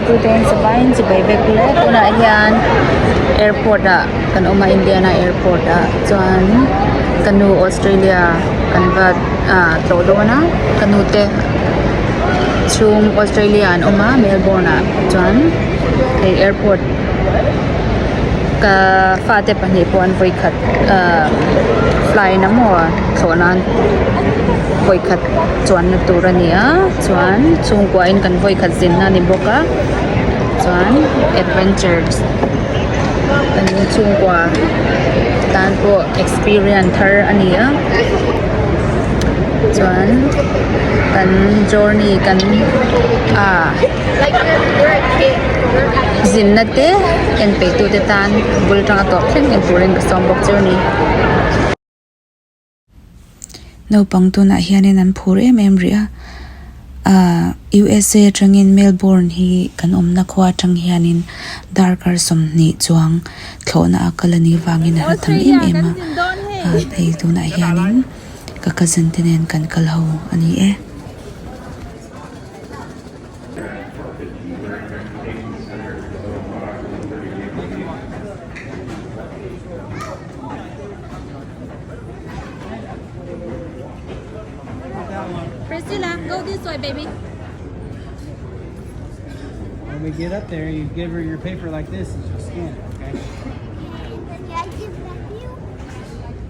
tu ten sabayin si baby kule kuna yan airport kan oma Indiana airport chuan kanu Australia kan va to do na kanu te chung Australia an oma Melbourne chuan airport ka fate pahnih pawh an voi khat fly na maw thawnan voi khat chuan na tur ani a chuan chungkua in kan voi khat zin na ni boka chuan adventures kan chungkua tan po experience thar ani a chuan kan journey kan Like you're a kid. zin na te kan pe tu te tan bul tang atok thleng in purin ka som bok journey no pang tu na hianin an phur em ria USA tangin Melbourne hi kan omna khwa tang hianin darkar somni chuang thlona akalani wangin ha thang em thei tu na hianin ka cousin tenen kan kalho ani Priscilla, go this way, baby. When we get up there, you give her your paper like this and she'll scan it, okay?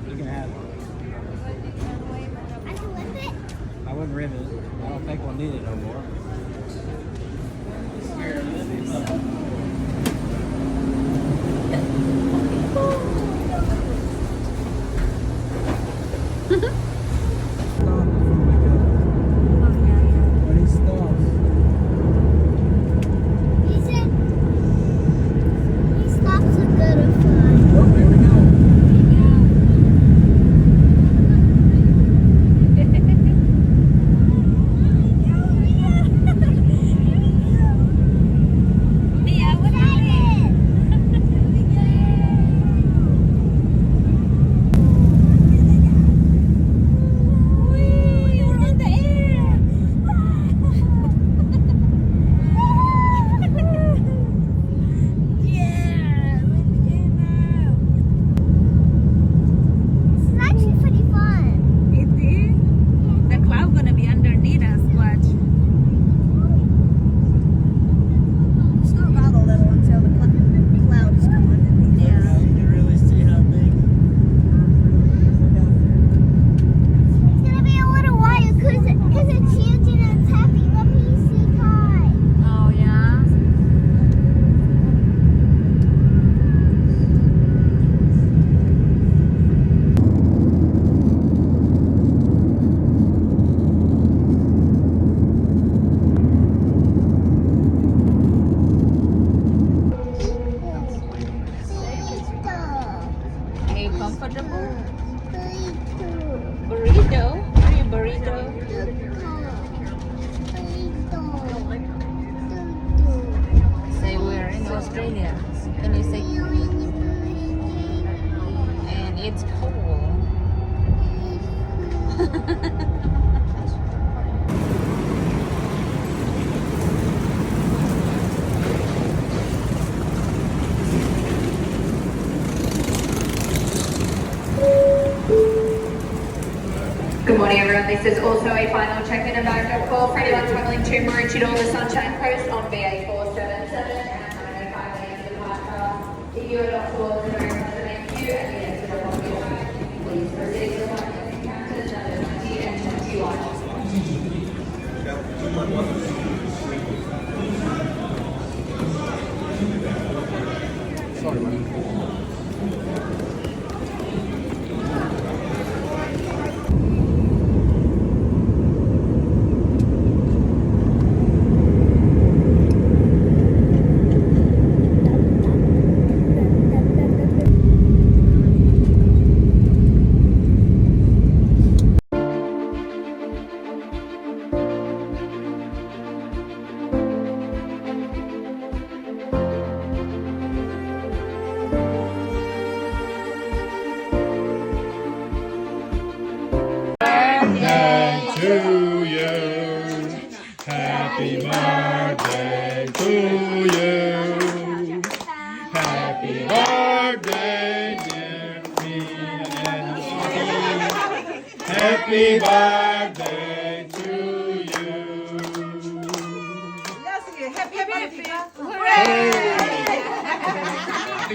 You can have it. I wouldn't rip it. I don't think we'll need it no more. Australia. Can you say? And it's cool. Good morning, everyone. This is also a final check-in and backup call for anyone travelling to Maroochydore, the Sunshine Coast on BA477 and 9:05 a.m. departure. If you are not towards the very front of the queue and you enter the lobby, please proceed to the front counters numbers 20 and 21. Sorry, buddy. to you. Happy birthday, dear Minnie. Happy birthday to you.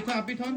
Happy turn.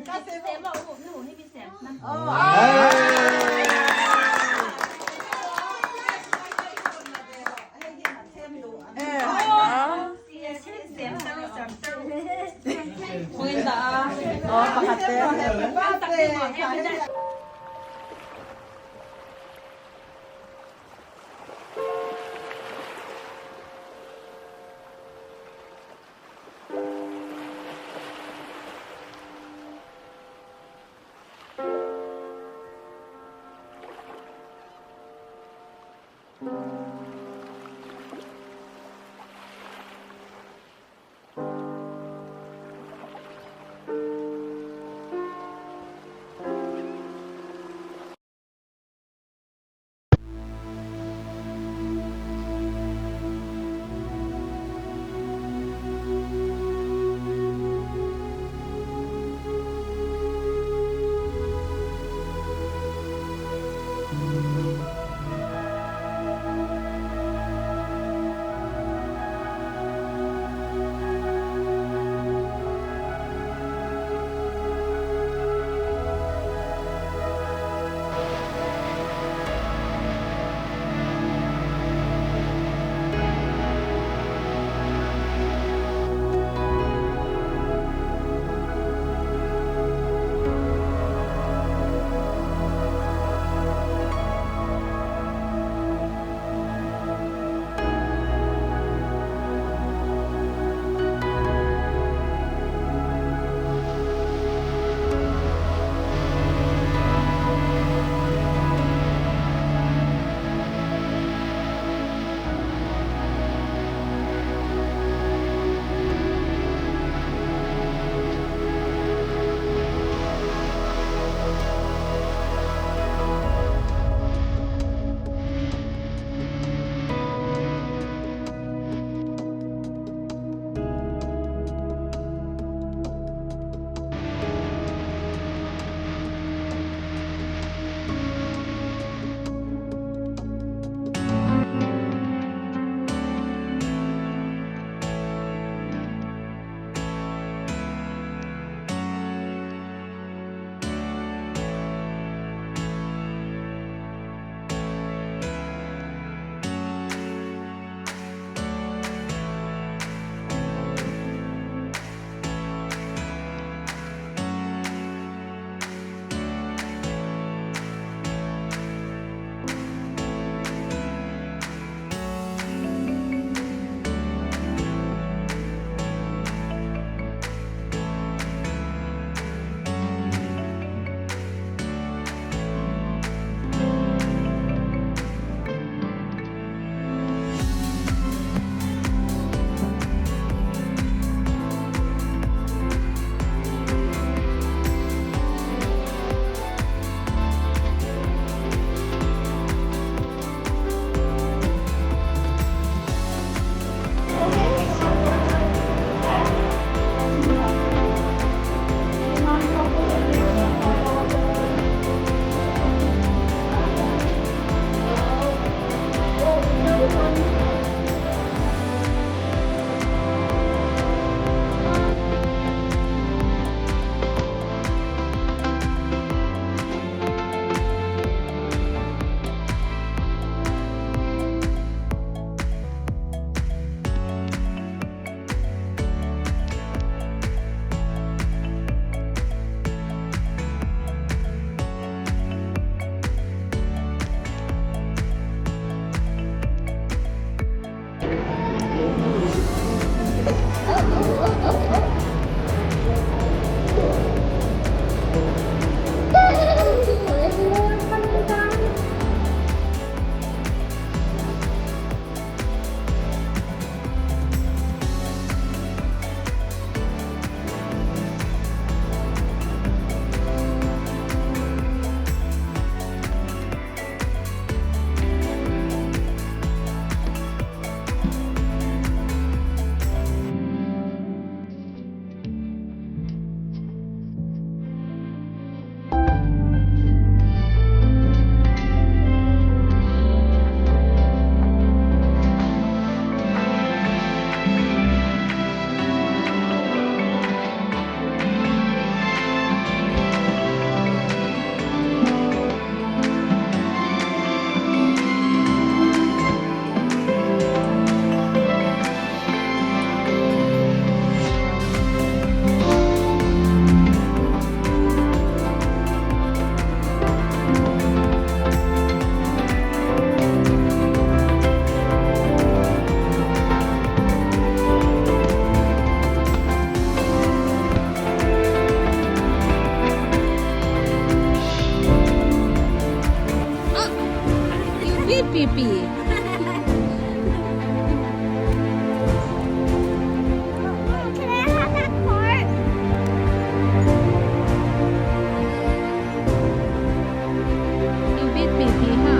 ปี Can I have that part? ชีวิตปีปีค่ะ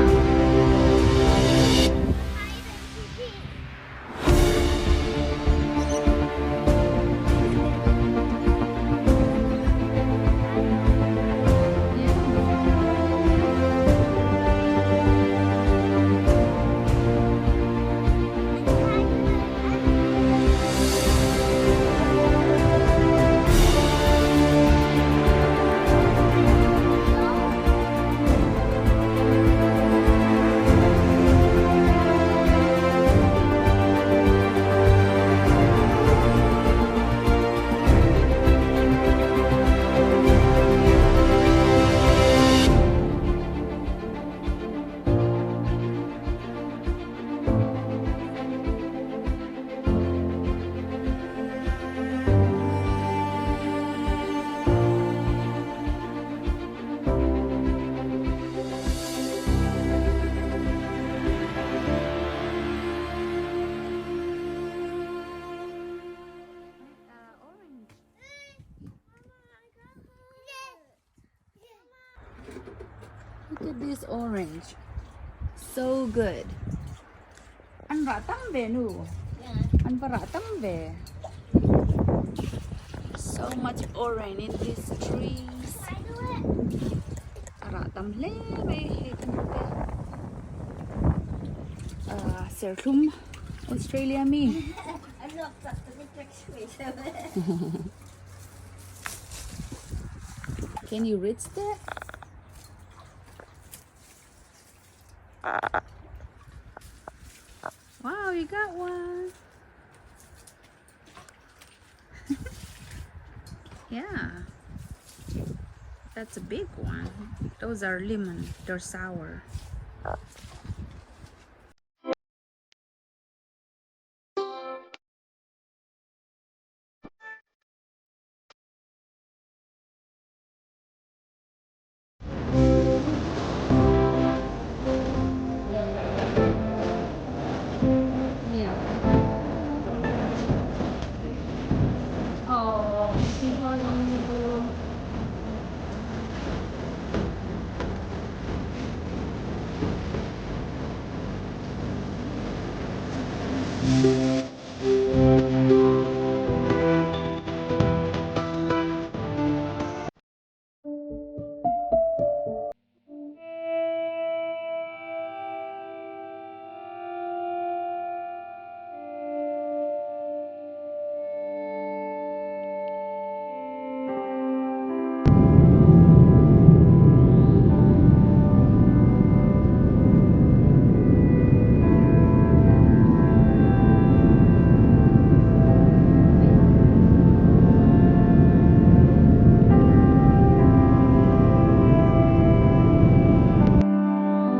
Look at this orange. So good. Ăn vả tăm về nụ. Ăn vả tăm về. So much orange in these trees. Vả tăm lê về hệ thân về. Sir Thum, Australia me. I'm not such a big picture. Can you reach that? Wow, you got one. Yeah. That's a big one. Those are lemon. They're sour.